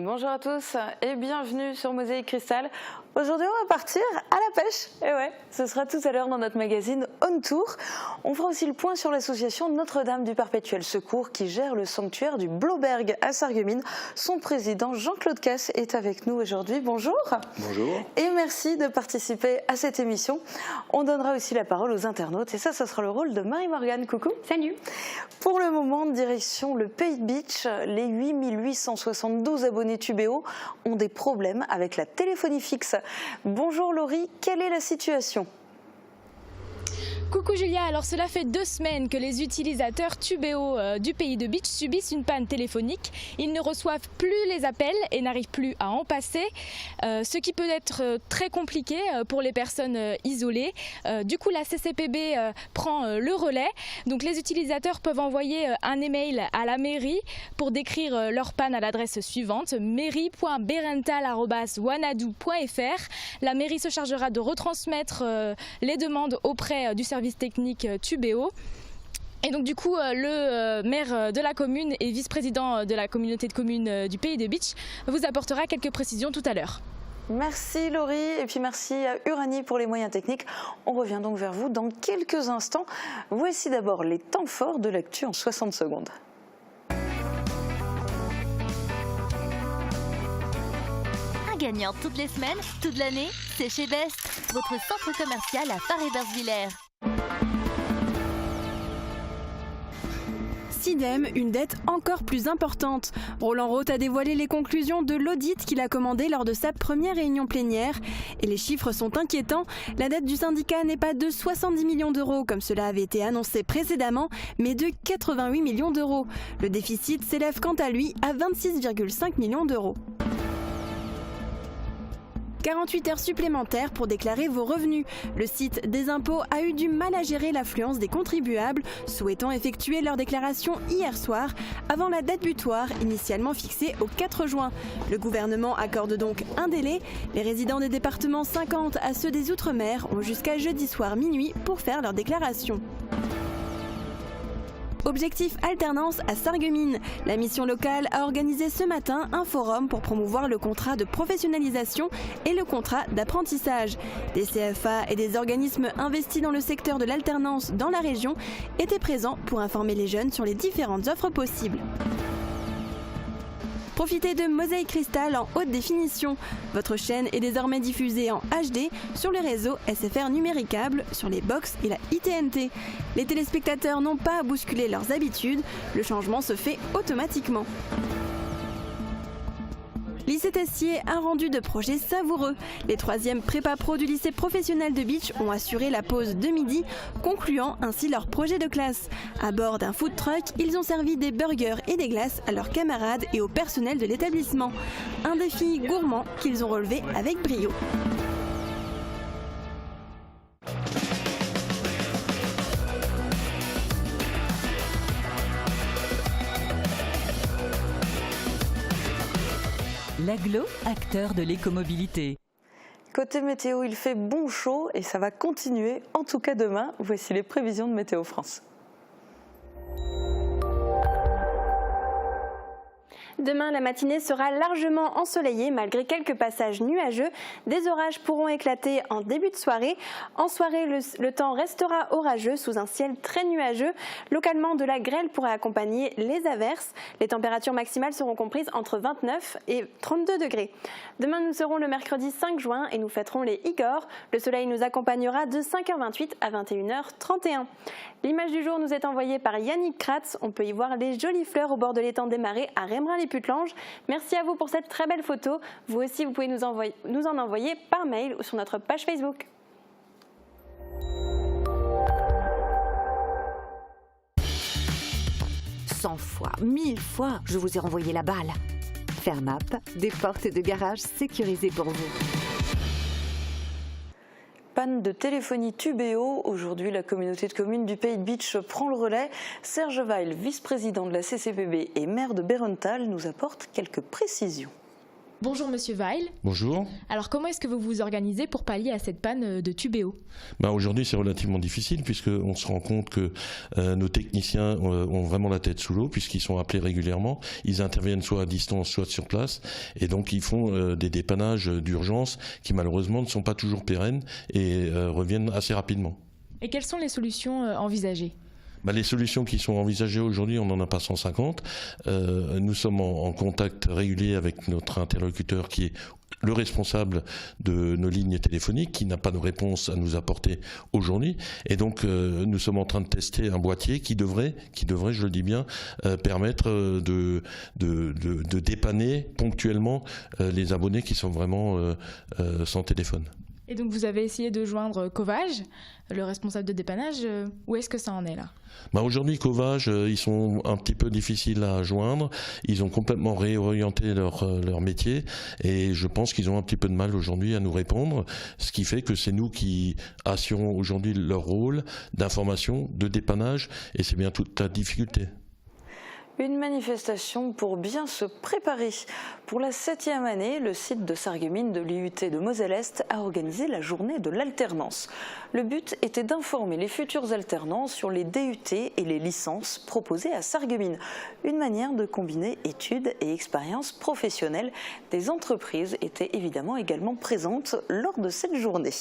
Bonjour à tous et bienvenue sur Mosaïque Cristal. Aujourd'hui, on va partir à la pêche. Et ouais, ce sera tout à l'heure dans notre magazine On Tour. On fera aussi le point sur l'association Notre-Dame du Perpétuel Secours qui gère le sanctuaire du Blauberg à Sarreguemines. Son président Jean-Claude Casse est avec nous aujourd'hui. Bonjour. Bonjour. Et merci de participer à cette émission. On donnera aussi la parole aux internautes et ça sera le rôle de Marie-Morgane. Coucou. Salut. Pour le moment, direction le Pays de Beach, les 8872 abonnés Tubéo ont des problèmes avec la téléphonie fixe. Bonjour Laurie, quelle est la situation ? Coucou Julia, alors cela fait 2 semaines que les utilisateurs Tubéo du Pays de Beach subissent une panne téléphonique. Ils ne reçoivent plus les appels et n'arrivent plus à en passer, ce qui peut être très compliqué pour les personnes isolées. Du coup, la CCPB prend le relais. Donc les utilisateurs peuvent envoyer un email à la mairie pour décrire leur panne à l'adresse suivante, mairie.berental@wanadoo.fr. La mairie se chargera de retransmettre les demandes auprès du service technique Tubéo. Et donc du coup, le maire de la commune et vice-président de la communauté de communes du Pays de Beach vous apportera quelques précisions tout à l'heure. Merci Laurie et puis merci à Uranie pour les moyens techniques. On revient donc vers vous dans quelques instants. Voici d'abord les temps forts de l'actu en 60 secondes. Gagnant toutes les semaines, toute l'année, c'est chez Best, votre centre commercial à Paris-Bersvillers. Sidem, une dette encore plus importante. Roland Roth a dévoilé les conclusions de l'audit qu'il a commandé lors de sa première réunion plénière. Et les chiffres sont inquiétants. La dette du syndicat n'est pas de 70 millions d'euros comme cela avait été annoncé précédemment, mais de 88 millions d'euros. Le déficit s'élève quant à lui à 26,5 millions d'euros. 48 heures supplémentaires pour déclarer vos revenus. Le site des impôts a eu du mal à gérer l'affluence des contribuables, souhaitant effectuer leur déclaration hier soir, avant la date butoir initialement fixée au 4 juin. Le gouvernement accorde donc un délai. Les résidents des départements 50 à ceux des Outre-mer ont jusqu'à jeudi soir minuit pour faire leur déclaration. Objectif alternance à Sarreguemines. La mission locale a organisé ce matin un forum pour promouvoir le contrat de professionnalisation et le contrat d'apprentissage. Des CFA et des organismes investis dans le secteur de l'alternance dans la région étaient présents pour informer les jeunes sur les différentes offres possibles. Profitez de Mosaïque Cristal en haute définition. Votre chaîne est désormais diffusée en HD sur les réseaux SFR numéricable, sur les box et la ITNT. Les téléspectateurs n'ont pas à bousculer leurs habitudes, le changement se fait automatiquement. Lycée Tessier, un rendu de projet savoureux. Les 3e prépa pro du lycée professionnel de Beach ont assuré la pause de midi, concluant ainsi leur projet de classe. À bord d'un food truck, ils ont servi des burgers et des glaces à leurs camarades et au personnel de l'établissement. Un défi gourmand qu'ils ont relevé avec brio. L'Aglo, acteur de l'écomobilité. Côté météo, il fait bon chaud et ça va continuer, en tout cas demain. Voici les prévisions de Météo France. Demain, la matinée sera largement ensoleillée malgré quelques passages nuageux. Des orages pourront éclater en début de soirée. En soirée, le temps restera orageux sous un ciel très nuageux. Localement, de la grêle pourrait accompagner les averses. Les températures maximales seront comprises entre 29 et 32 degrés. Demain, nous serons le mercredi 5 juin et nous fêterons les Igor. Le soleil nous accompagnera de 5h28 à 21h31. L'image du jour nous est envoyée par Yannick Kratz. On peut y voir les jolies fleurs au bord de l'étang des Marais à Rémerin-les-Putlanges. Merci à vous pour cette très belle photo. Vous aussi, vous pouvez nous en envoyer par mail ou sur notre page Facebook. Cent fois, 1000 fois, je vous ai renvoyé la balle. Fermap, des portes de garage sécurisées pour vous. Panne de téléphonie Tubéo. Aujourd'hui, la communauté de communes du Pays de Beach prend le relais. Serge Weil, vice-président de la CCPB et maire de Berental, nous apporte quelques précisions. Bonjour Monsieur Weil. Bonjour. Alors comment est-ce que vous vous organisez pour pallier à cette panne de tubéo ? Aujourd'hui c'est relativement difficile puisqu'on se rend compte que nos techniciens ont vraiment la tête sous l'eau puisqu'ils sont appelés régulièrement. Ils interviennent soit à distance soit sur place et donc ils font des dépannages d'urgence qui malheureusement ne sont pas toujours pérennes et reviennent assez rapidement. Et quelles sont les solutions envisagées ? Les solutions qui sont envisagées aujourd'hui, on n'en a pas 150. Nous sommes en contact régulier avec notre interlocuteur qui est le responsable de nos lignes téléphoniques, qui n'a pas de réponse à nous apporter aujourd'hui. Et donc, nous sommes en train de tester un boîtier qui devrait, je le dis bien, permettre de dépanner ponctuellement les abonnés qui sont vraiment sans téléphone. Et donc vous avez essayé de joindre Covage, le responsable de dépannage. Où est-ce que ça en est là ? Aujourd'hui, Covage, ils sont un petit peu difficiles à joindre. Ils ont complètement réorienté leur métier et je pense qu'ils ont un petit peu de mal aujourd'hui à nous répondre. Ce qui fait que c'est nous qui assurons aujourd'hui leur rôle d'information, de dépannage et c'est bien toute la difficulté. Une manifestation pour bien se préparer. Pour la 7e année, le site de Sarreguemines de l'IUT de Moselle-Est a organisé la journée de l'alternance. Le but était d'informer les futurs alternants sur les DUT et les licences proposées à Sarreguemines. Une manière de combiner études et expériences professionnelles. Des entreprises étaient évidemment également présentes lors de cette journée.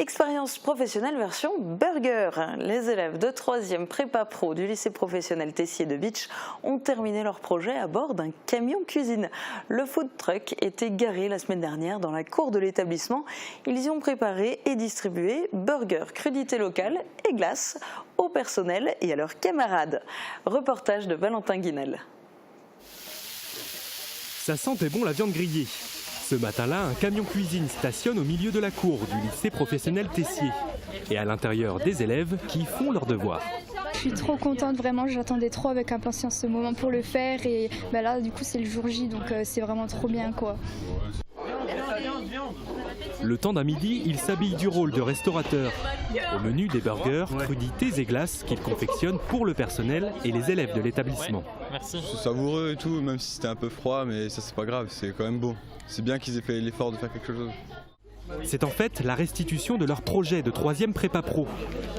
Expérience professionnelle version burger. Les élèves de 3e prépa pro du lycée professionnel Tessier de Bitche ont terminé leur projet à bord d'un camion cuisine. Le food truck était garé la semaine dernière dans la cour de l'établissement. Ils y ont préparé et distribué burgers, crudités locales et glaces au personnel et à leurs camarades. Reportage de Valentin Guinel. Ça sentait bon la viande grillée. Ce matin-là, un camion cuisine stationne au milieu de la cour du lycée professionnel Tessier. Et à l'intérieur, des élèves qui font leurs devoirs. Je suis trop contente, vraiment, j'attendais trop avec impatience ce moment pour le faire. Et là, du coup, c'est le jour J, donc c'est vraiment trop bien, quoi. Le temps d'un midi, il s'habille du rôle de restaurateur. Au menu, des burgers, crudités et glaces qu'il confectionne pour le personnel et les élèves de l'établissement. C'est savoureux et tout, même si c'était un peu froid, mais ça c'est pas grave, c'est quand même beau. C'est bien qu'ils aient fait l'effort de faire quelque chose. C'est en fait la restitution de leur projet de 3e prépa pro.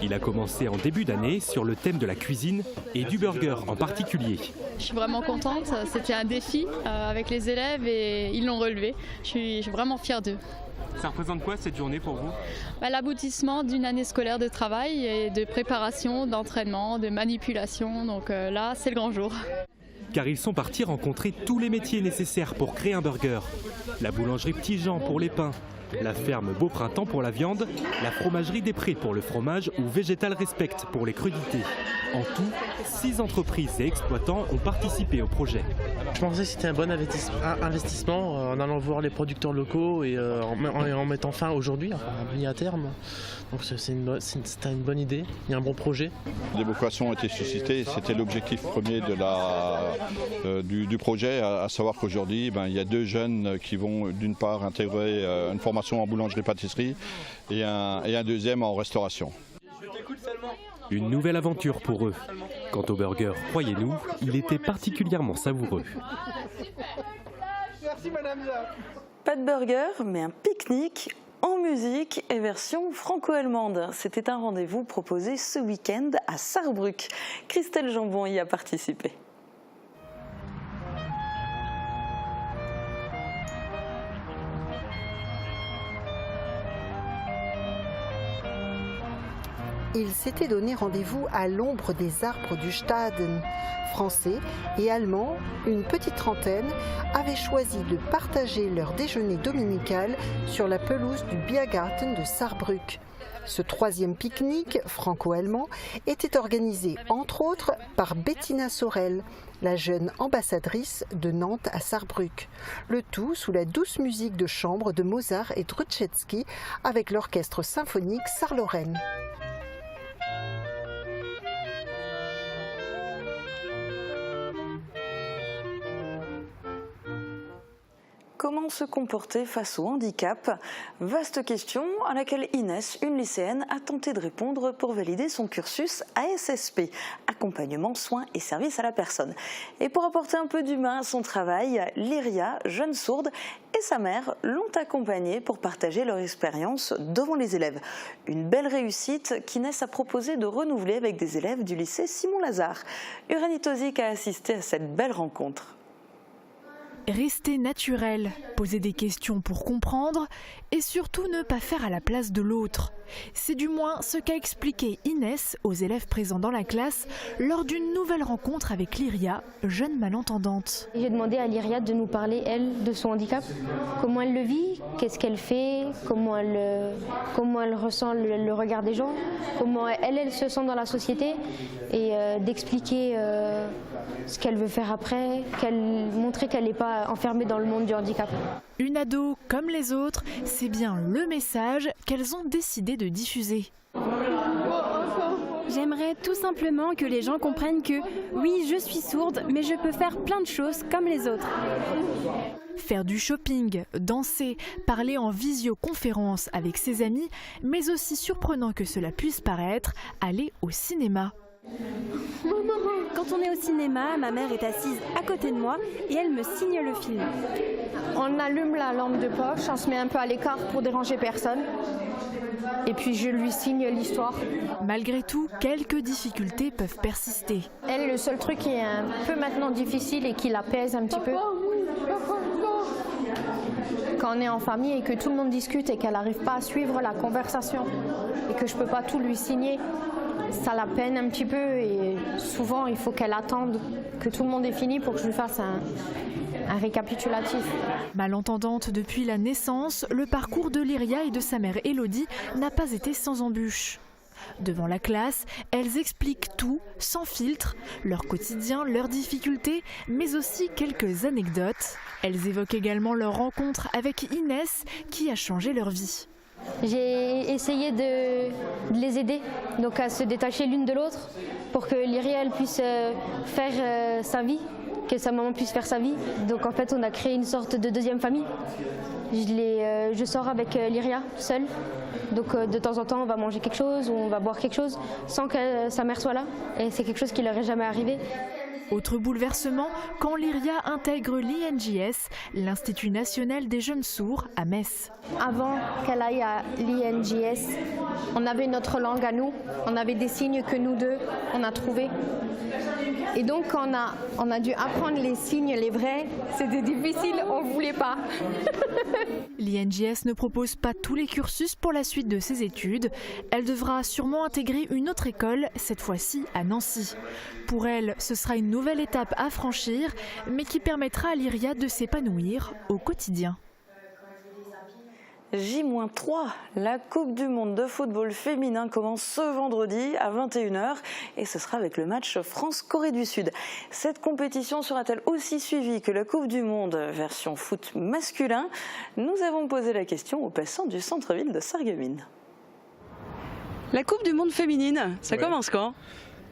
Il a commencé en début d'année sur le thème de la cuisine et du burger en particulier. Je suis vraiment contente, c'était un défi avec les élèves et ils l'ont relevé. Je suis vraiment fière d'eux. Ça représente quoi cette journée pour vous ? L'aboutissement d'une année scolaire de travail et de préparation, d'entraînement, de manipulation. Donc là, c'est le grand jour. Car ils sont partis rencontrer tous les métiers nécessaires pour créer un burger. La boulangerie Petit Jean pour les pains, la ferme Beau Printemps pour la viande, la fromagerie des Prés pour le fromage ou Végétal Respect pour les crudités. En tout, 6 entreprises et exploitants ont participé au projet. Je pensais que c'était un bon investissement en allant voir les producteurs locaux et en mettant fin aujourd'hui, enfin à terme. Donc c'était une bonne idée, il y a un bon projet. Des vocations ont été suscitées, c'était l'objectif premier du projet, à savoir qu'aujourd'hui il y a 2 jeunes qui vont d'une part intégrer une formation en boulangerie-pâtisserie et un deuxième en restauration. Une nouvelle aventure pour eux. Quant au burger, croyez-nous, il était particulièrement savoureux. Merci madame. Pas de burger, mais un pique-nique en musique et version franco-allemande. C'était un rendez-vous proposé ce week-end à Sarrebruck. Christelle Jambon y a participé. Ils s'étaient donné rendez-vous à l'ombre des arbres du Staden. Français et Allemands, une petite trentaine, avaient choisi de partager leur déjeuner dominical sur la pelouse du Biergarten de Sarrebruck. Ce 3e pique-nique franco-allemand était organisé entre autres par Bettina Sorel, la jeune ambassadrice de Nantes à Sarrebruck. Le tout sous la douce musique de chambre de Mozart et Drutschetsky avec l'orchestre symphonique Sarlorraine. Comment se comporter face au handicap? Vaste question à laquelle Inès, une lycéenne, a tenté de répondre pour valider son cursus ASSP, accompagnement, soins et services à la personne. Et pour apporter un peu d'humain à son travail, Lyria, jeune sourde, et sa mère l'ont accompagnée pour partager leur expérience devant les élèves. Une belle réussite qu'Inès a proposé de renouveler avec des élèves du lycée Simon-Lazare. Uranie Tozic a assisté à cette belle rencontre. Rester naturel, poser des questions pour comprendre et surtout ne pas faire à la place de l'autre. C'est du moins ce qu'a expliqué Inès aux élèves présents dans la classe lors d'une nouvelle rencontre avec Lyria, jeune malentendante. J'ai demandé à Lyria de nous parler, elle, de son handicap. Comment elle le vit, qu'est-ce qu'elle fait, comment elle ressent le regard des gens, comment elle se sent dans la société et d'expliquer ce qu'elle veut faire après, montrer qu'elle n'est pas enfermée dans le monde du handicap. Une ado comme les autres, c'est bien le message qu'elles ont décidé de diffuser. J'aimerais tout simplement que les gens comprennent que oui, je suis sourde, mais je peux faire plein de choses comme les autres. Faire du shopping, danser, parler en visioconférence avec ses amis, mais aussi surprenant que cela puisse paraître, aller au cinéma. Quand on est au cinéma, ma mère est assise à côté de moi et elle me signe le film. On allume la lampe de poche, on se met un peu à l'écart pour déranger personne. Et puis je lui signe l'histoire. Malgré tout, quelques difficultés peuvent persister. Elle, le seul truc qui est un peu maintenant difficile et qui la pèse un petit peu, quand on est en famille et que tout le monde discute et qu'elle n'arrive pas à suivre la conversation et que je ne peux pas tout lui signer, ça la peine un petit peu et souvent il faut qu'elle attende que tout le monde ait fini pour que je lui fasse un récapitulatif. Malentendante depuis la naissance, le parcours de Lyria et de sa mère Elodie n'a pas été sans embûches. Devant la classe, elles expliquent tout, sans filtre, leur quotidien, leurs difficultés, mais aussi quelques anecdotes. Elles évoquent également leur rencontre avec Inès, qui a changé leur vie. J'ai essayé de les aider, donc à se détacher l'une de l'autre, pour que Lyria elle puisse faire sa vie, que sa maman puisse faire sa vie. Donc en fait on a créé une sorte de deuxième famille. Je sors avec Lyria seule, donc de temps en temps on va manger quelque chose ou on va boire quelque chose sans que sa mère soit là, et c'est quelque chose qui leur est jamais arrivé. Autre bouleversement, quand Lyria intègre l'INJS, l'Institut national des jeunes sourds, à Metz. Avant qu'elle aille à l'INJS, on avait notre langue à nous, on avait des signes que nous deux, on a trouvés. Et donc on a dû apprendre les signes, les vrais, c'était difficile, on ne voulait pas. L'INJS ne propose pas tous les cursus pour la suite de ses études. Elle devra sûrement intégrer une autre école, cette fois-ci à Nancy. Pour elle, ce sera une nouvelle étape à franchir, mais qui permettra à Lyria de s'épanouir au quotidien. J-3, la Coupe du Monde de football féminin commence ce vendredi à 21h et ce sera avec le match France-Corée du Sud. Cette compétition sera-t-elle aussi suivie que la Coupe du Monde version foot masculin? Nous avons posé la question aux passants du centre-ville de Sarreguemines. La Coupe du Monde féminine, ça commence quand?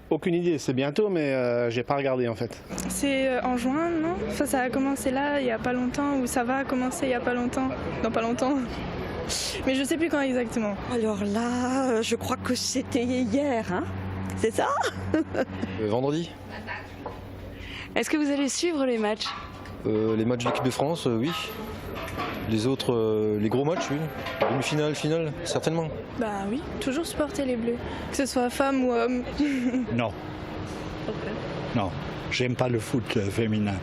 Aucune idée, c'est bientôt, mais j'ai pas regardé en fait. C'est en juin, non? Enfin, ça a commencé là, il n'y a pas longtemps, ou ça va commencer il n'y a pas longtemps? Non, pas longtemps. Mais je sais plus quand exactement. Alors là, je crois que c'était hier, hein? C'est ça? Vendredi. Est-ce que vous allez suivre les matchs? Les matchs de l'équipe de France, oui. Les autres, les gros matchs, oui. Demi-finale, finale, certainement. Bah oui, toujours supporter les Bleus, que ce soit femme ou homme. Non. Okay. Non, j'aime pas le foot féminin.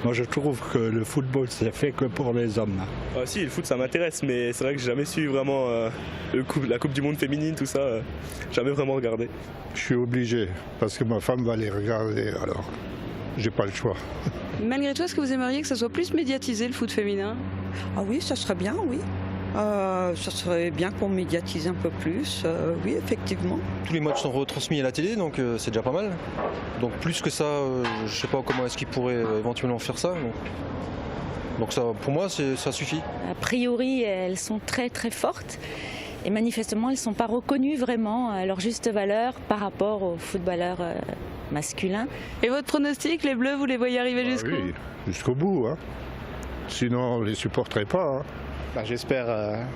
Moi je trouve que le football c'est fait que pour les hommes. Si, le foot ça m'intéresse, mais c'est vrai que j'ai jamais suivi vraiment la Coupe du Monde féminine, tout ça, jamais vraiment regardé. Je suis obligé, parce que ma femme va les regarder, alors j'ai pas le choix. Malgré tout, est-ce que vous aimeriez que ça soit plus médiatisé, le foot féminin? Ah oui, ça serait bien, oui. Ça serait bien qu'on médiatise un peu plus, oui, effectivement. Tous les matchs sont retransmis à la télé, donc c'est déjà pas mal. Donc plus que ça, je sais pas comment est-ce qu'ils pourraient éventuellement faire ça. Donc ça, pour moi, ça suffit. A priori, elles sont très très fortes. Et manifestement, elles ne sont pas reconnues vraiment à leur juste valeur par rapport aux footballeurs masculins. Et votre pronostic, les Bleus, vous les voyez arriver jusqu'où? Oui, jusqu'au bout. Hein. Sinon, on ne les supporterait pas. J'espère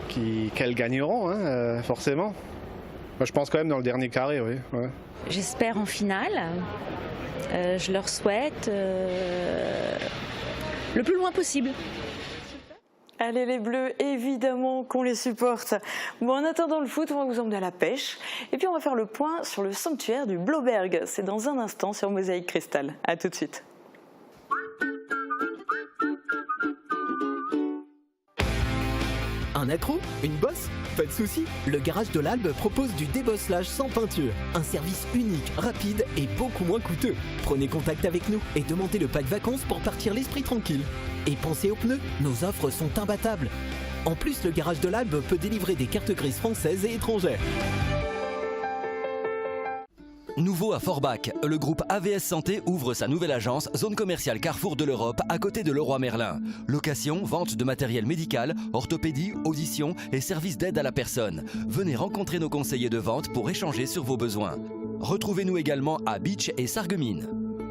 qu'elles gagneront, forcément. Moi, je pense quand même dans le dernier carré, oui. Ouais. J'espère en finale. Je leur souhaite le plus loin possible. Allez les Bleus, évidemment qu'on les supporte. Bon, en attendant le foot, on va vous emmener à la pêche. Et puis on va faire le point sur le sanctuaire du Blauberg. C'est dans un instant sur Mosaïque Cristal. A tout de suite. Un accro? Une bosse? Pas de soucis, le Garage de l'Albe propose du débosselage sans peinture. Un service unique, rapide et beaucoup moins coûteux. Prenez contact avec nous et demandez le pack vacances pour partir l'esprit tranquille. Et pensez aux pneus, nos offres sont imbattables. En plus, le Garage de l'Albe peut délivrer des cartes grises françaises et étrangères. Nouveau à Forbach, le groupe AVS Santé ouvre sa nouvelle agence, zone commerciale Carrefour de l'Europe, à côté de Leroy Merlin. Location, vente de matériel médical, orthopédie, audition et services d'aide à la personne. Venez rencontrer nos conseillers de vente pour échanger sur vos besoins. Retrouvez-nous également à Beach et Sarreguemines.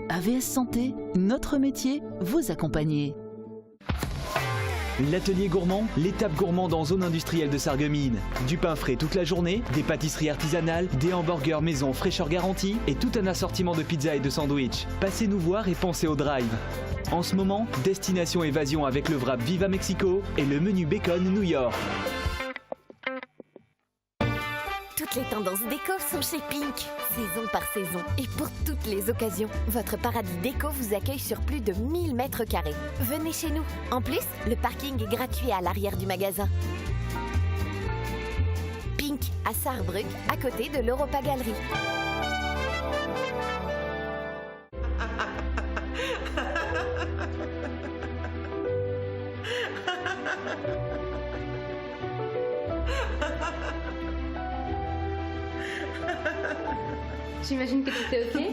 AVS Santé, notre métier, vous accompagner. L'atelier gourmand, l'étape gourmande en zone industrielle de Sarreguemines. Du pain frais toute la journée, des pâtisseries artisanales, des hamburgers maison fraîcheur garantie et tout un assortiment de pizzas et de sandwichs. Passez nous voir et pensez au drive. En ce moment, destination évasion avec le wrap Viva Mexico et le menu bacon New York. Toutes les tendances déco sont chez Pink, saison par saison et pour toutes les occasions. Votre paradis déco vous accueille sur plus de 1000 mètres carrés. Venez chez nous. En plus, le parking est gratuit à l'arrière du magasin. Pink à Sarrebruck, à côté de l'Europa Galerie. J'imagine que tout est OK.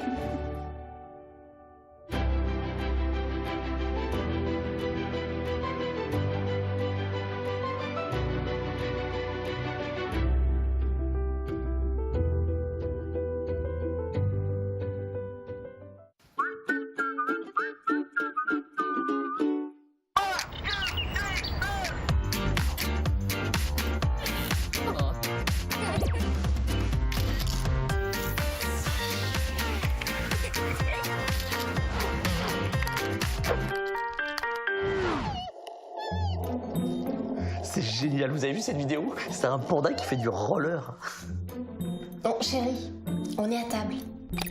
C'est génial, vous avez vu cette vidéo? C'est un panda qui fait du roller. Oh chérie, on est à table.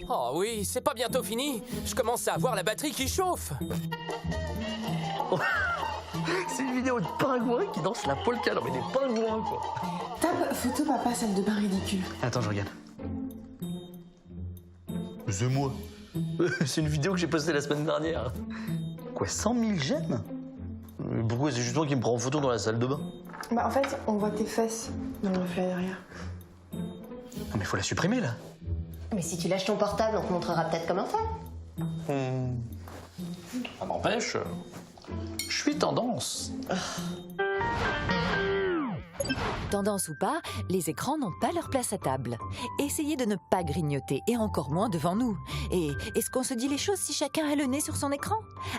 Oh oui, c'est pas bientôt fini. Je commence à avoir la batterie qui chauffe. C'est une vidéo de pingouins qui dansent la polka. Non mais des pingouins quoi. Tape photo papa, salle de bain ridicule. Attends, je regarde. C'est moi. C'est une vidéo que j'ai postée la semaine dernière. Quoi, 100 000 j'aime? Pourquoi c'est juste moi qui me prends en photo dans la salle de bain? Bah en fait, on voit tes fesses dans le reflet derrière. Non mais faut la supprimer là. Mais si tu lâches ton portable, on te montrera peut-être comment faire. Ça m'empêche. Je suis tendance. Tendance ou pas, les écrans n'ont pas leur place à table. Essayez de ne pas grignoter, et encore moins devant nous. Et est-ce qu'on se dit les choses si chacun a le nez sur son écran?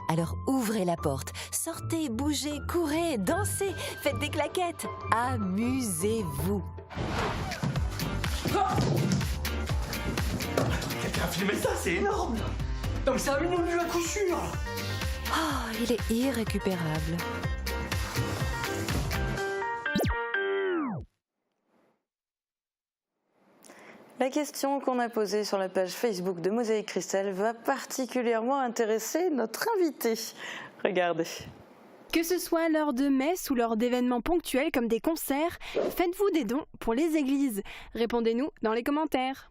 Alors ouvrez la porte, sortez, bougez, courez, dansez, faites des claquettes. Amusez-vous. Quelqu'un a filmé ça, c'est énorme. Non mais c'est un million de vues à coup sûr. Oh, il est irrécupérable. La question qu'on a posée sur la page Facebook de Mosaïque Cristal va particulièrement intéresser notre invité. Regardez. Que ce soit lors de messes ou lors d'événements ponctuels comme des concerts, faites-vous des dons pour les églises? Répondez-nous dans les commentaires.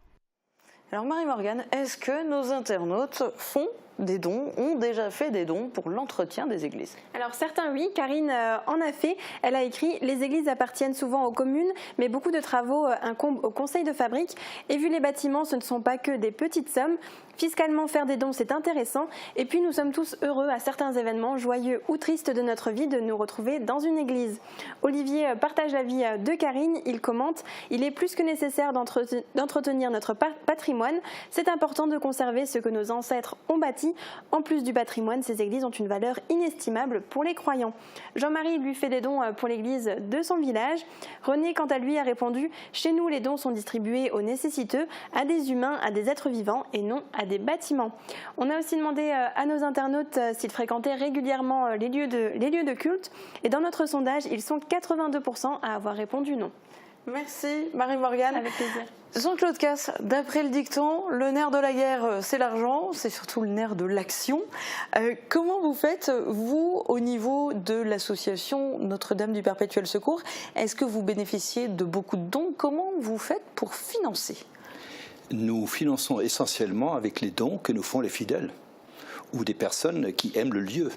Alors Marie-Morgane, est-ce que nos internautes font des dons, ont déjà fait des dons pour l'entretien des églises? Alors certains oui, Karine en a fait. Elle a écrit « Les églises appartiennent souvent aux communes, mais beaucoup de travaux incombent au conseil de fabrique. Et vu les bâtiments, ce ne sont pas que des petites sommes. Fiscalement, faire des dons, c'est intéressant. Et puis nous sommes tous heureux à certains événements, joyeux ou tristes de notre vie, de nous retrouver dans une église. » Olivier partage l'avis de Karine. Il commente « Il est plus que nécessaire d'entretenir notre patrimoine. C'est important de conserver ce que nos ancêtres ont bâti garantie. En plus du patrimoine, ces églises ont une valeur inestimable pour les croyants. Jean-Marie lui fait des dons pour l'église de son village. René, quant à lui, a répondu « Chez nous, les dons sont distribués aux nécessiteux, à des humains, à des êtres vivants et non à des bâtiments. » On a aussi demandé à nos internautes s'ils fréquentaient régulièrement les lieux de culte. Et dans notre sondage, ils sont 82% à avoir répondu non. Merci Marie-Morgane. Avec plaisir. Jean-Claude Casse, d'après le dicton, le nerf de la guerre, c'est l'argent, c'est surtout le nerf de l'action. Comment vous faites, vous, au niveau de l'association Notre-Dame du Perpétuel Secours? Est-ce que vous bénéficiez de beaucoup de dons? Comment vous faites pour financer? Nous finançons essentiellement avec les dons que nous font les fidèles ou des personnes qui aiment le lieu.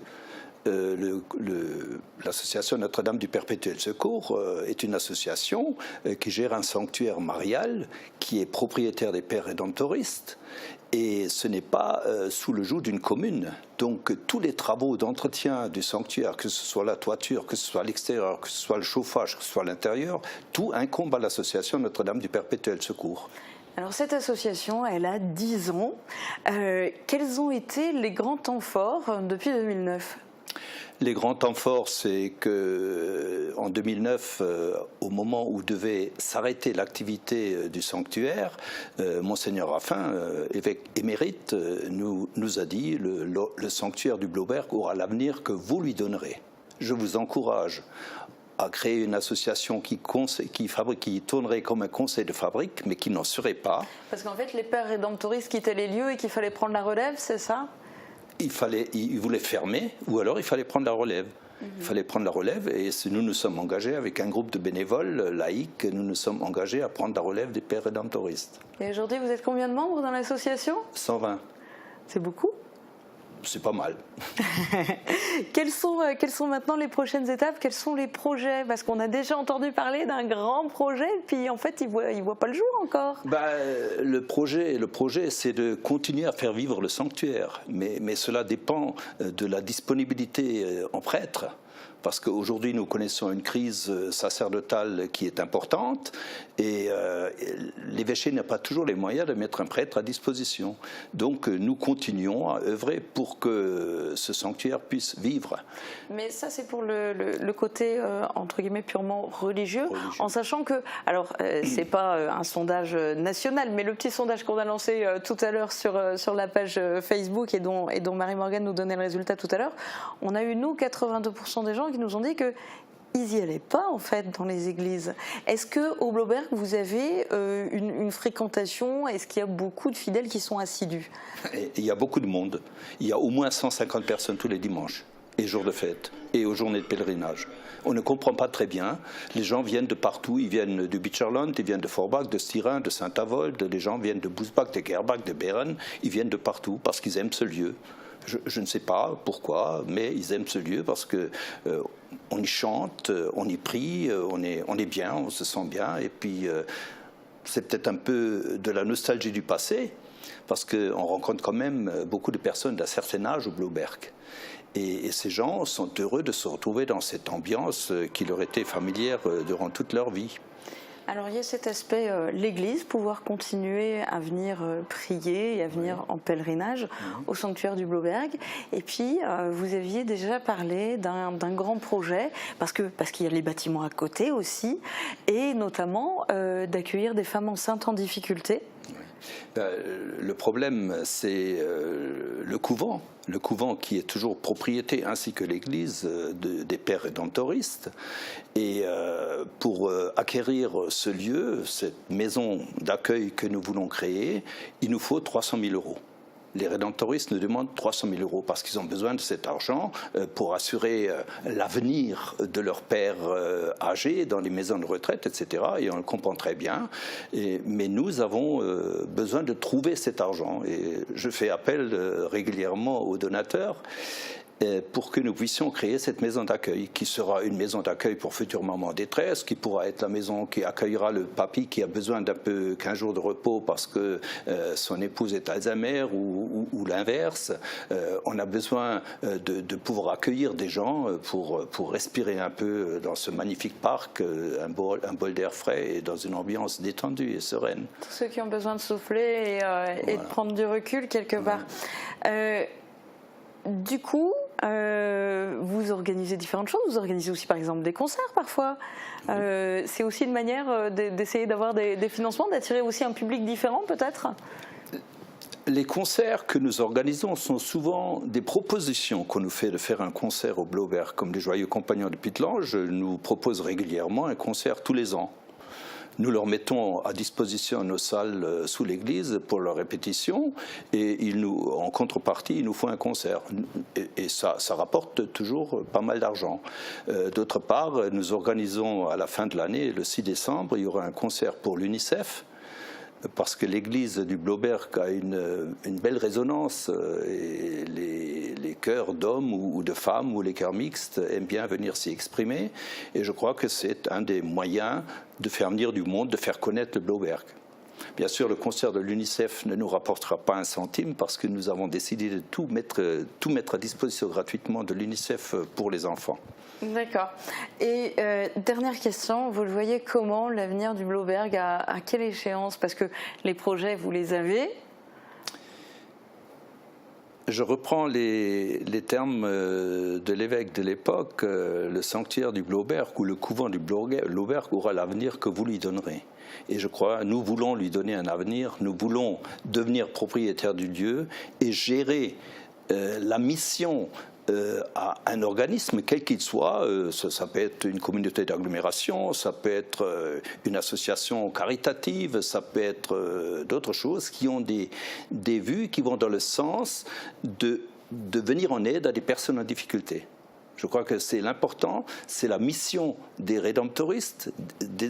L'association Notre-Dame du Perpétuel Secours est une association qui gère un sanctuaire marial qui est propriétaire des pères rédemptoristes et ce n'est pas sous le joug d'une commune. Donc tous les travaux d'entretien du sanctuaire, que ce soit la toiture, que ce soit l'extérieur, que ce soit le chauffage, que ce soit l'intérieur, tout incombe à l'association Notre-Dame du Perpétuel Secours. Alors cette association, elle a 10 ans. Quels ont été les grands temps forts depuis 2009 ? Les grands temps forts, c'est qu'en 2009, au moment où devait s'arrêter l'activité du sanctuaire, Monseigneur Raffin, évêque émérite, nous a dit le sanctuaire du Blauberg aura l'avenir que vous lui donnerez. Je vous encourage à créer une association qui tournerait comme un conseil de fabrique, mais qui n'en serait pas. Parce qu'en fait, les pères rédemptoristes quittaient les lieux et qu'il fallait prendre la relève, c'est ça ? Il voulait fermer, ou alors il fallait prendre la relève. Il fallait prendre la relève et nous nous sommes engagés avec un groupe de bénévoles laïcs, nous nous sommes engagés à prendre la relève des pères rédemptoristes. Et aujourd'hui, vous êtes combien de membres dans l'association ? 120. C'est beaucoup ? C'est pas mal. Quelles sont maintenant les prochaines étapes? Quels sont les projets? Parce qu'on a déjà entendu parler d'un grand projet, puis en fait, il voit pas le jour encore. Le projet, c'est de continuer à faire vivre le sanctuaire. Mais cela dépend de la disponibilité en prêtres. Parce qu'aujourd'hui, nous connaissons une crise sacerdotale qui est importante et l'évêché n'a pas toujours les moyens de mettre un prêtre à disposition. Donc, nous continuons à œuvrer pour que ce sanctuaire puisse vivre. Mais ça, c'est pour le côté, entre guillemets, purement religieux, en sachant que, alors, c'est pas un sondage national, mais le petit sondage qu'on a lancé tout à l'heure sur la page Facebook et dont Marie-Morgane nous donnait le résultat tout à l'heure, on a eu, nous, 82% des gens qui nous ont dit qu'ils n'y allaient pas en fait dans les églises. Est-ce qu'au Blauberg vous avez une fréquentation? Est-ce qu'il y a beaucoup de fidèles qui sont assidus? Il y a beaucoup de monde. Il y a au moins 150 personnes tous les dimanches et jours de fête et aux journées de pèlerinage. On ne comprend pas très bien. Les gens viennent de partout. Ils viennent de Bitzerland, ils viennent de Forbach, de Styrin, de Saint-Avold. Les gens viennent de Bousbach, de Gerbach, de Beren. Ils viennent de partout parce qu'ils aiment ce lieu. Je ne sais pas pourquoi, mais ils aiment ce lieu parce que on y chante, on y prie, on est bien, on se sent bien. Et puis, c'est peut-être un peu de la nostalgie du passé, parce qu'on rencontre quand même beaucoup de personnes d'un certain âge au Blauberg. Et ces gens sont heureux de se retrouver dans cette ambiance qui leur était familière durant toute leur vie. Alors il y a cet aspect, l'église, pouvoir continuer à venir prier et à venir en pèlerinage au sanctuaire du Blauberg. Et puis vous aviez déjà parlé d'un grand projet, parce qu'il y a les bâtiments à côté aussi, et notamment d'accueillir des femmes enceintes en difficulté. Le problème, c'est le couvent. Le couvent qui est toujours propriété, ainsi que l'église, des pères rédemptoristes. Et pour acquérir ce lieu, cette maison d'accueil que nous voulons créer, il nous faut 300 000 €. Les rédemptoristes nous demandent 300 000 € parce qu'ils ont besoin de cet argent pour assurer l'avenir de leurs pères âgés dans les maisons de retraite, etc. Et on le comprend très bien. Mais nous avons besoin de trouver cet argent. Et je fais appel régulièrement aux donateurs pour que nous puissions créer cette maison d'accueil, qui sera une maison d'accueil pour futures mamans en détresse, qui pourra être la maison qui accueillera le papy qui a besoin d'15 jours de repos parce que son épouse est Alzheimer ou l'inverse. On a besoin de pouvoir accueillir des gens pour respirer un peu dans ce magnifique parc, un bol d'air frais et dans une ambiance détendue et sereine. Tous ceux qui ont besoin de souffler et de prendre du recul quelque part. du coup, vous organisez différentes choses. Vous organisez aussi par exemple des concerts parfois. C'est aussi une manière d'essayer d'avoir des financements, d'attirer aussi un public différent peut-être. Les concerts que nous organisons sont souvent des propositions qu'on nous fait de faire un concert au Blauberg. Comme les Joyeux Compagnons de Pittelange nous proposent régulièrement un concert tous les ans. Nous leur mettons à disposition nos salles sous l'église pour leur répétition et en contrepartie, ils nous font un concert. Et ça rapporte toujours pas mal d'argent. D'autre part, nous organisons à la fin de l'année, le 6 décembre, il y aura un concert pour l'UNICEF. Parce que l'église du Blauberg a une belle résonance et les chœurs d'hommes ou de femmes ou les chœurs mixtes aiment bien venir s'y exprimer. Et je crois que c'est un des moyens de faire venir du monde, de faire connaître le Blauberg. Bien sûr, le concert de l'UNICEF ne nous rapportera pas un centime parce que nous avons décidé de tout mettre à disposition gratuitement de l'UNICEF pour les enfants. D'accord. Et dernière question, vous le voyez comment l'avenir du Blauberg, à quelle échéance? Parce que les projets, vous les avez. Je reprends les termes de l'évêque de l'époque. Le sanctuaire du Blauberg ou le couvent du Blauberg aura l'avenir que vous lui donnerez. Et je crois, nous voulons lui donner un avenir, nous voulons devenir propriétaires du lieu et gérer la mission à un organisme, quel qu'il soit. Ça peut être une communauté d'agglomération, ça peut être une association caritative, ça peut être d'autres choses qui ont des vues qui vont dans le sens de venir en aide à des personnes en difficulté. Je crois que c'est l'important, c'est la mission des rédemptoristes,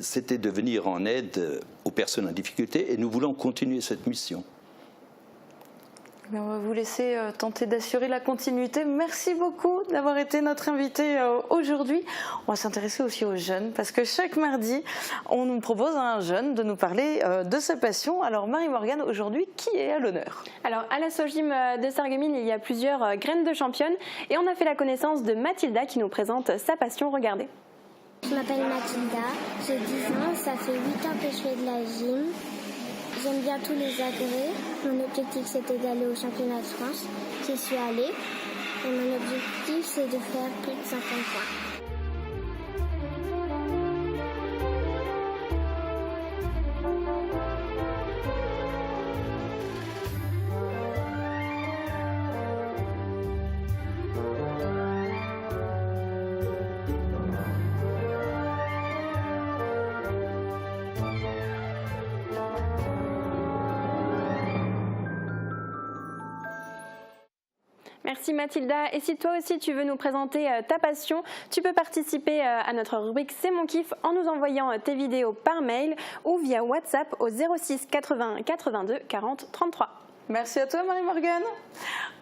c'était de venir en aide aux personnes en difficulté et nous voulons continuer cette mission. On va vous laisser tenter d'assurer la continuité. Merci beaucoup d'avoir été notre invité aujourd'hui. On va s'intéresser aussi aux jeunes parce que chaque mardi, on nous propose à un jeune de nous parler de sa passion. Alors Marie-Morgane, aujourd'hui, qui est à l'honneur? Alors à la Sogim de Sarreguemines, il y a plusieurs graines de championne et on a fait la connaissance de Mathilda qui nous présente sa passion. Regardez. Je m'appelle Mathilda, j'ai 10 ans, ça fait 8 ans que je fais de la gym. J'aime bien tous les agrès. Mon objectif, c'était d'aller au championnat de France. J'y suis allée. Et mon objectif, c'est de faire plus de 50 points. Merci Mathilda. Et si toi aussi tu veux nous présenter ta passion, tu peux participer à notre rubrique C'est mon kiff en nous envoyant tes vidéos par mail ou via WhatsApp au 06 81 82 40 33. Merci à toi Marie-Morgane.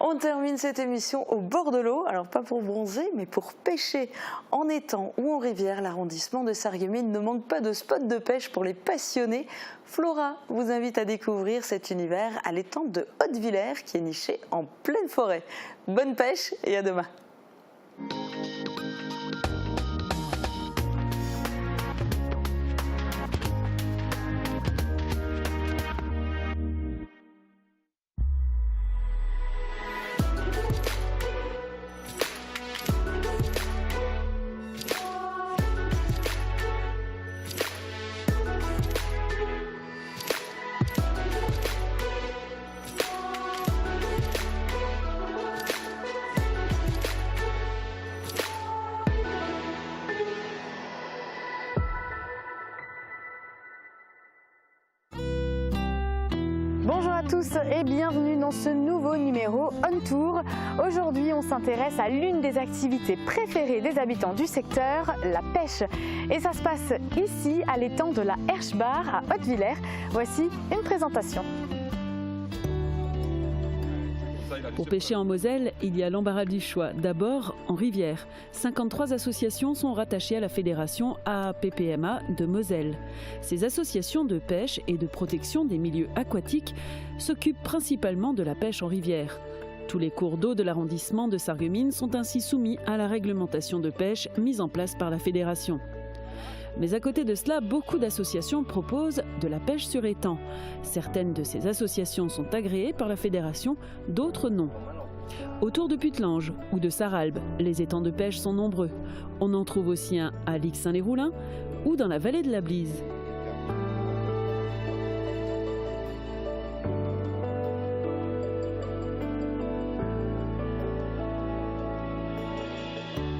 On termine cette émission au bord de l'eau, alors pas pour bronzer, mais pour pêcher. En étang ou en rivière, l'arrondissement de Sarreguemines ne manque pas de spots de pêche pour les passionnés. Flora vous invite à découvrir cet univers à l'étang de Haute-Villers qui est niché en pleine forêt. Bonne pêche et à demain. Bonjour à tous et bienvenue dans ce nouveau numéro On Tour. Aujourd'hui, on s'intéresse à l'une des activités préférées des habitants du secteur, la pêche. Et ça se passe ici, à l'étang de la Herschbar à Haute-Villers. Voici une présentation. Pour pêcher en Moselle, il y a l'embarras du choix. D'abord, en rivière. 53 associations sont rattachées à la fédération AAPPMA de Moselle. Ces associations de pêche et de protection des milieux aquatiques s'occupent principalement de la pêche en rivière. Tous les cours d'eau de l'arrondissement de Sarreguemines sont ainsi soumis à la réglementation de pêche mise en place par la fédération. Mais à côté de cela, beaucoup d'associations proposent de la pêche sur étang. Certaines de ces associations sont agréées par la fédération, d'autres non. Autour de Putelange ou de Sarralbe, les étangs de pêche sont nombreux. On en trouve aussi un à Lixin-les-Roulins ou dans la vallée de la Blise.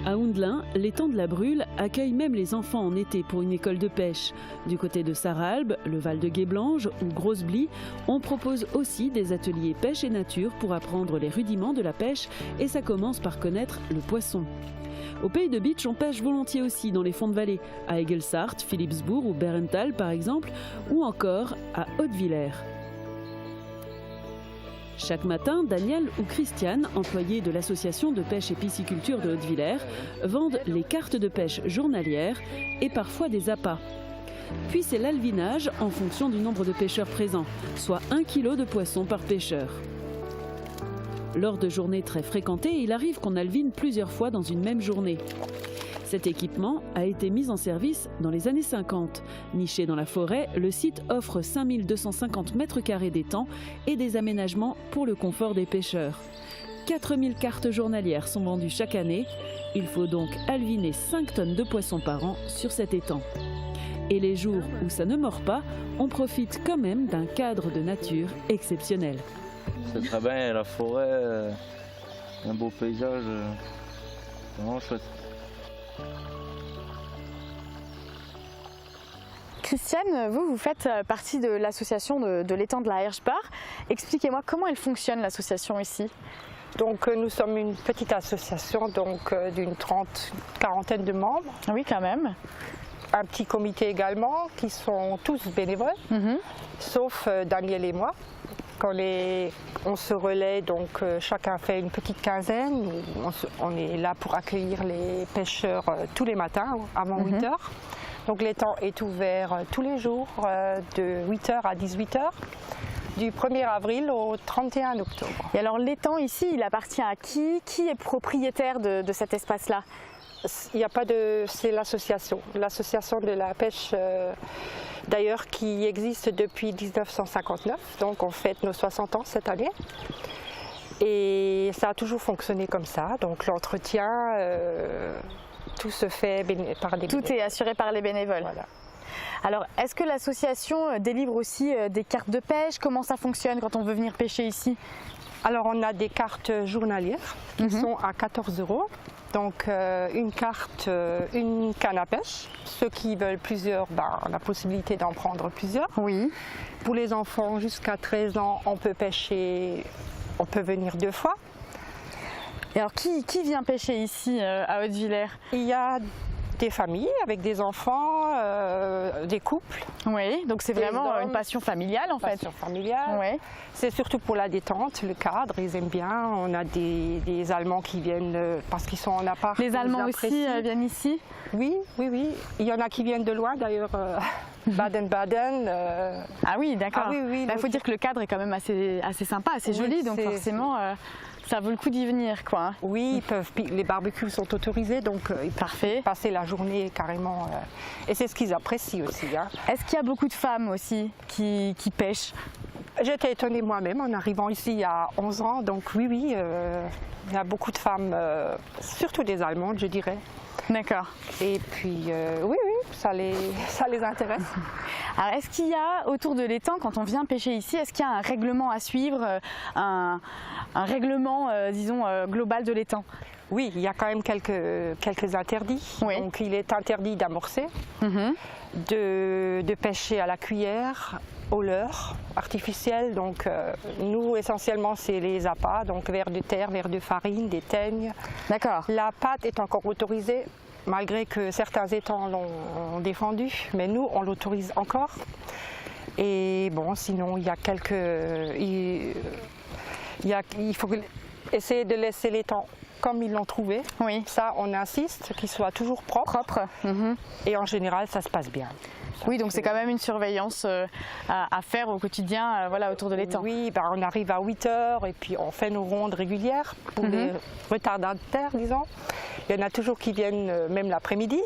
À Houndelin, l'étang de la Brule accueille même les enfants en été pour une école de pêche. Du côté de Sarralbe, le Val de Guéblange ou Grosse-Blie, on propose aussi des ateliers pêche et nature pour apprendre les rudiments de la pêche et ça commence par connaître le poisson. Au Pays de Bitche, on pêche volontiers aussi dans les fonds de vallée, à Egelsart, Philipsbourg ou Berenthal par exemple, ou encore à Hautevillers. Chaque matin, Daniel ou Christiane, employés de l'association de pêche et pisciculture de Hautevillers, vendent les cartes de pêche journalières et parfois des appâts. Puis c'est l'alvinage en fonction du nombre de pêcheurs présents, soit 1 kg de poisson par pêcheur. Lors de journées très fréquentées, il arrive qu'on alvine plusieurs fois dans une même journée. Cet équipement a été mis en service dans les années 50. Niché dans la forêt, le site offre 5250 m² d'étang et des aménagements pour le confort des pêcheurs. 4000 cartes journalières sont vendues chaque année. Il faut donc alviner 5 tonnes de poissons par an sur cet étang. Et les jours où ça ne mord pas, on profite quand même d'un cadre de nature exceptionnel. C'est très bien, la forêt, un beau paysage, vraiment chouette. Christiane, vous faites partie de l'association de l'étang de la Herschbar. Expliquez-moi comment elle fonctionne l'association ici. Donc nous sommes une petite association d'une quarantaine de membres. Oui, quand même. Un petit comité également qui sont tous bénévoles, sauf Daniel et moi. Quand on se relaie, donc chacun fait une petite quinzaine. On est là pour accueillir les pêcheurs tous les matins avant 8 h. Donc l'étang est ouvert tous les jours de 8 h à 18 h, du 1er avril au 31 octobre. Et alors l'étang ici, il appartient à qui? Qui est propriétaire de cet espace-là? Il n'y a pas de... C'est l'association de la pêche, d'ailleurs, qui existe depuis 1959. Donc on fête nos 60 ans cette année. Et ça a toujours fonctionné comme ça. Donc l'entretien... tout se fait par des bénévoles. Tout est assuré par les bénévoles. Voilà. Alors, est-ce que l'association délivre aussi des cartes de pêche? Comment ça fonctionne quand on veut venir pêcher ici? Alors, on a des cartes journalières qui sont à 14 €. Donc, une carte, une canne à pêche. Ceux qui veulent plusieurs, on a la possibilité d'en prendre plusieurs. Oui. Pour les enfants jusqu'à 13 ans, on peut pêcher, on peut venir 2 fois. Et alors, qui vient pêcher ici à Hautevillers? Il y a des familles avec des enfants, des couples. Oui, donc c'est vraiment une passion familiale en fait. Passion familiale. Oui. C'est surtout pour la détente, le cadre, ils aiment bien. On a des Allemands qui viennent parce qu'ils sont en appart. Les Allemands aussi viennent ici? Oui, oui, oui. Il y en a qui viennent de loin d'ailleurs. Baden-Baden. Ah oui, d'accord. Ah, oui, Il faut dire que le cadre est quand même assez sympa, assez joli, donc forcément ça vaut le coup d'y venir, quoi. Oui, les barbecues sont autorisés, donc ils peuvent passer la journée carrément. Et c'est ce qu'ils apprécient aussi. Hein. Est-ce qu'il y a beaucoup de femmes aussi qui pêchent? J'étais étonnée moi-même en arrivant ici il y a 11 ans, donc oui, il y a beaucoup de femmes, surtout des Allemandes, je dirais. D'accord. Et puis, oui, ça les intéresse. Alors, est-ce qu'il y a, autour de l'étang, quand on vient pêcher ici, est-ce qu'il y a un règlement à suivre, un règlement, disons, global de l'étang? Oui, il y a quand même quelques interdits. Oui. Donc, il est interdit d'amorcer, de pêcher à la cuillère, au leurre artificiel. Donc, nous, essentiellement, c'est les appâts, donc vers de terre, vers de farine, des teignes. D'accord. La pâte est encore autorisée, malgré que certains étangs l'ont défendu, mais nous, on l'autorise encore. Et bon, sinon, il y a il faut essayer de laisser l'étang comme ils l'ont trouvé. Oui. Ça, on insiste, qu'il soit toujours propre. Et en général, ça se passe bien. Oui, donc c'est quand même une surveillance à faire au quotidien voilà, autour de l'étang. Oui, on arrive à 8 h et puis on fait nos rondes régulières pour les retardataires, disons. Il y en a toujours qui viennent même l'après-midi.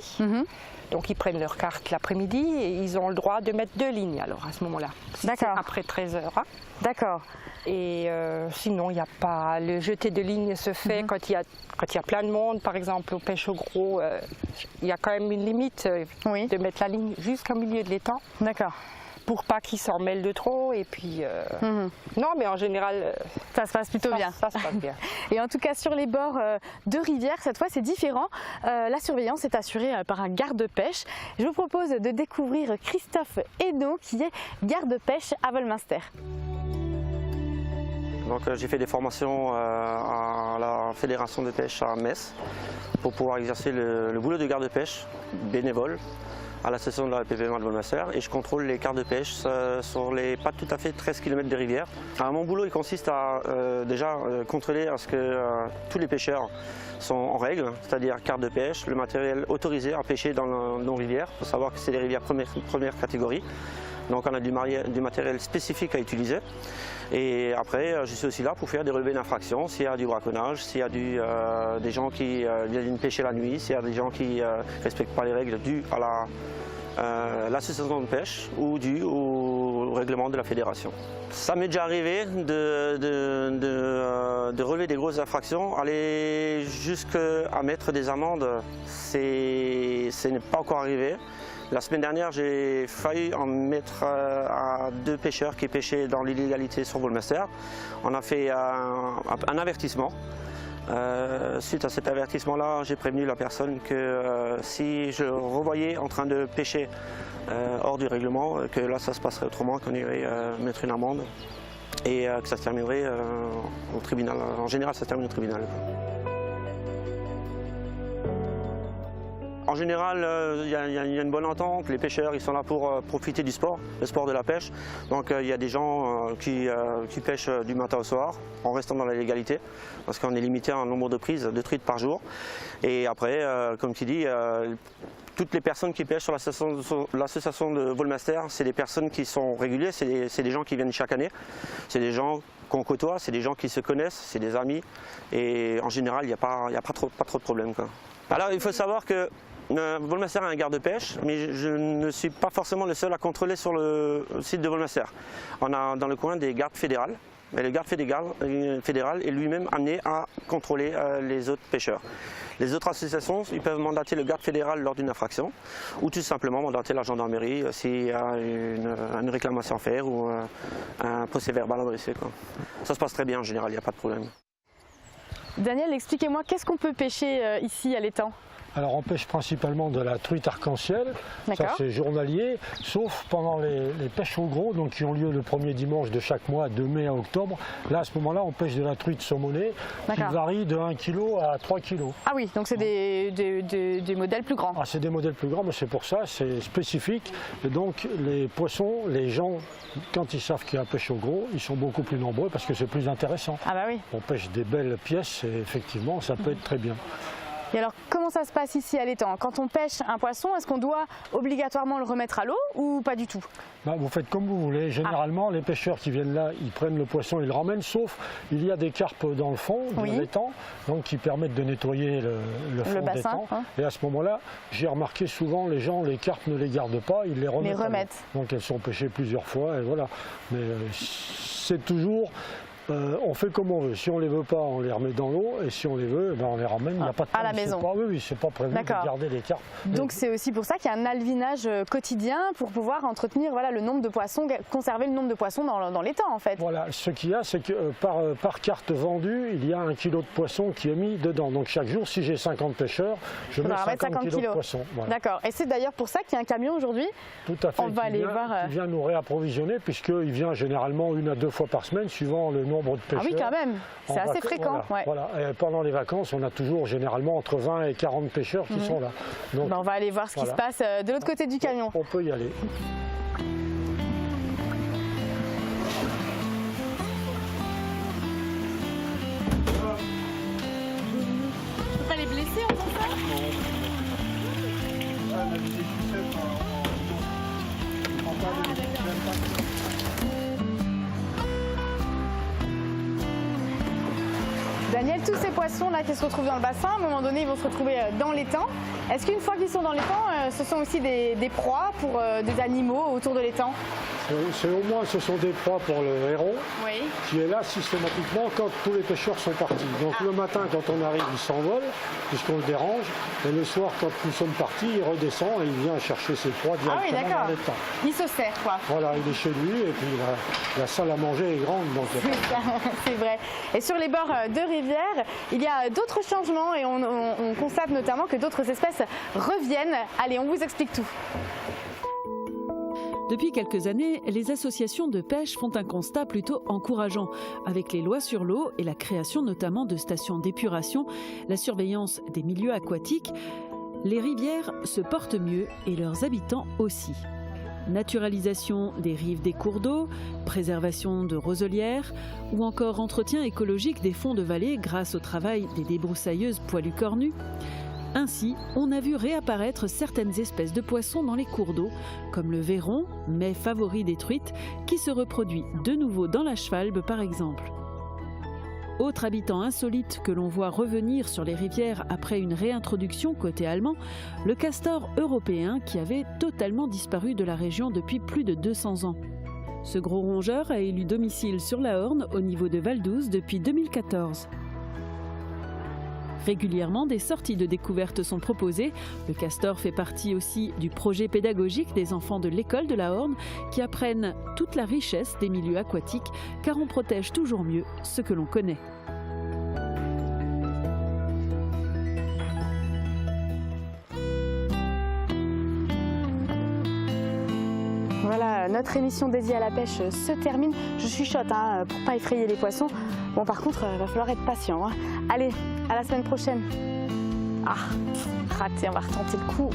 Donc ils prennent leur carte l'après-midi et ils ont le droit de mettre 2 lignes alors à ce moment-là. D'accord. Après 13 heures. Hein. D'accord. Et sinon, il n'y a pas. Le jeté de ligne se fait quand il y a plein de monde, par exemple, aux pêches au gros. Il y a quand même une limite de mettre la ligne jusqu'au milieu de l'étang. D'accord. Pour pas qu'ils s'en mêlent de trop. Et puis. Non, mais en général. Ça se passe plutôt bien. Ça se passe bien. Et en tout cas, sur les bords de rivière, cette fois, c'est différent. La surveillance est assurée par un garde-pêche. Je vous propose de découvrir Christophe Hainaut, qui est garde-pêche à Volminster. Donc j'ai fait des formations à la fédération de pêche à Metz pour pouvoir exercer le boulot de garde-pêche bénévole à la station de la PPMA de Volminster et je contrôle les cartes de pêche sur les pas tout à fait 13 km de rivière. Alors, mon boulot il consiste à déjà contrôler à ce que tous les pêcheurs sont en règle, c'est-à-dire carte de pêche, le matériel autorisé à pêcher dans nos rivières. Il faut savoir que c'est des rivières première catégorie. Donc on a du matériel spécifique à utiliser. Et après, je suis aussi là pour faire des relevés d'infraction, s'il y a du braconnage, s'il y a des gens qui viennent pêcher la nuit, s'il y a des gens qui ne respectent pas les règles dues à l'association de pêche ou dues au règlement de la fédération. Ça m'est déjà arrivé de relever des grosses infractions, aller jusqu'à mettre des amendes, ce n'est pas encore arrivé. La semaine dernière, j'ai failli en mettre à 2 pêcheurs qui pêchaient dans l'illégalité sur Volminster. On a fait un avertissement. Suite à cet avertissement-là, j'ai prévenu la personne que si je le revoyais en train de pêcher hors du règlement, que là ça se passerait autrement, qu'on irait mettre une amende et que ça se terminerait au tribunal. En général, ça se termine au tribunal. En général, il y a une bonne entente. Les pêcheurs ils sont là pour profiter du sport, le sport de la pêche. Donc il y a des gens qui pêchent du matin au soir en restant dans la légalité parce qu'on est limité en nombre de prises de truites par jour. Et après, comme tu dis, toutes les personnes qui pêchent sur l'association de Volminster, c'est des personnes qui sont régulières, c'est des gens qui viennent chaque année. C'est des gens qu'on côtoie, c'est des gens qui se connaissent, c'est des amis. Et en général, il n'y a pas trop de problèmes, quoi. Alors il faut savoir que Volminster a un garde-pêche, mais je ne suis pas forcément le seul à contrôler sur le site de Volminster. On a dans le coin des gardes fédérales, mais le garde fédéral est lui-même amené à contrôler les autres pêcheurs. Les autres associations, ils peuvent mandater le garde fédéral lors d'une infraction, ou tout simplement mandater la gendarmerie s'il y a une réclamation à faire ou un procès-verbal adressé, quoi. Ça se passe très bien en général, il n'y a pas de problème. Daniel, expliquez-moi, qu'est-ce qu'on peut pêcher ici à l'étang ? Alors on pêche principalement de la truite arc-en-ciel, ça c'est journalier, sauf pendant les pêches au gros, donc qui ont lieu le premier dimanche de chaque mois, de mai à octobre. Là à ce moment-là on pêche de la truite saumonée qui varie de 1 kg à 3 kg. Ah oui, donc c'est des modèles plus grands. Ah, c'est des modèles plus grands, mais c'est pour ça, c'est spécifique. Et donc les poissons, les gens, quand ils savent qu'il y a pêche au gros, ils sont beaucoup plus nombreux parce que c'est plus intéressant. Ah bah oui. On pêche des belles pièces et effectivement ça peut être très bien. Et alors, comment ça se passe ici à l'étang? Quand on pêche un poisson, est-ce qu'on doit obligatoirement le remettre à l'eau ou pas du tout? Vous faites comme vous voulez. Généralement, les pêcheurs qui viennent là, ils prennent le poisson, ils le ramènent, sauf il y a des carpes dans le fond de l'étang, donc qui permettent de nettoyer le fond de l'étang. Et à ce moment-là, j'ai remarqué souvent, les gens, les carpes ne les gardent pas, ils les remettent. Donc elles sont pêchées plusieurs fois, et voilà. Mais c'est toujours... on fait comme on veut. Si on les veut pas, on les remet dans l'eau, et si on les veut, on les ramène. Il n'y a pas de à la maison. C'est pas prévu de garder les carpes. Donc c'est aussi pour ça qu'il y a un alvinage quotidien pour pouvoir entretenir le nombre de poissons, conserver le nombre de poissons dans l'étang en fait. Voilà, ce qu'il y a, c'est que par carte vendue, il y a 1 kg de poisson qui est mis dedans. Donc chaque jour, si j'ai 50 pêcheurs, je mets 50 kg de poisson. Voilà. D'accord. Et c'est d'ailleurs pour ça qu'il y a un camion aujourd'hui. Tout à fait. On va aller voir. Qui vient nous réapprovisionner, puisqu'il vient généralement 1 à 2 fois par semaine, suivant le nombre de pêcheurs. Ah oui, quand même, c'est assez fréquent. Voilà. Et pendant les vacances, on a toujours généralement entre 20 et 40 pêcheurs qui sont là. Donc, on va aller voir ce qui se passe de l'autre côté du camion. On peut y aller. Elle est blessée en faisant ça? Daniel, tous ces poissons-là qui se retrouvent dans le bassin, à un moment donné, ils vont se retrouver dans l'étang. Est-ce qu'une fois qu'ils sont dans l'étang, ce sont aussi des proies pour des animaux autour de l'étang? Au moins, ce sont des proies pour le héron, oui, qui est là systématiquement quand tous les pêcheurs sont partis. Donc le matin, quand on arrive, il s'envole, puisqu'on le dérange. Et le soir, quand nous sommes partis, il redescend et il vient chercher ses proies directement dans l'étang. Il se sert, quoi. Voilà, il est chez lui et puis la salle à manger est grande. C'est vrai. Et sur les bords de rivière, il y a d'autres changements et on constate notamment que d'autres espèces reviennent. Allez, on vous explique tout. Depuis quelques années, les associations de pêche font un constat plutôt encourageant. Avec les lois sur l'eau et la création notamment de stations d'épuration, la surveillance des milieux aquatiques, les rivières se portent mieux et leurs habitants aussi. Naturalisation des rives des cours d'eau, préservation de roselières ou encore entretien écologique des fonds de vallée grâce au travail des débroussailleuses poilues cornues. Ainsi, on a vu réapparaître certaines espèces de poissons dans les cours d'eau, comme le verron, mets favori des truites, qui se reproduit de nouveau dans la Schwalbe par exemple. Autre habitant insolite que l'on voit revenir sur les rivières après une réintroduction côté allemand, le castor européen qui avait totalement disparu de la région depuis plus de 200 ans. Ce gros rongeur a élu domicile sur la Horne au niveau de Valdouze depuis 2014. Régulièrement, des sorties de découverte sont proposées. Le castor fait partie aussi du projet pédagogique des enfants de l'école de la Horne qui apprennent toute la richesse des milieux aquatiques car on protège toujours mieux ce que l'on connaît. Voilà, notre émission dédiée à la pêche se termine. Je chuchote pour ne pas effrayer les poissons. Bon, par contre, il va falloir être patient. Allez, à la semaine prochaine. Ah, raté, on va retenter le coup.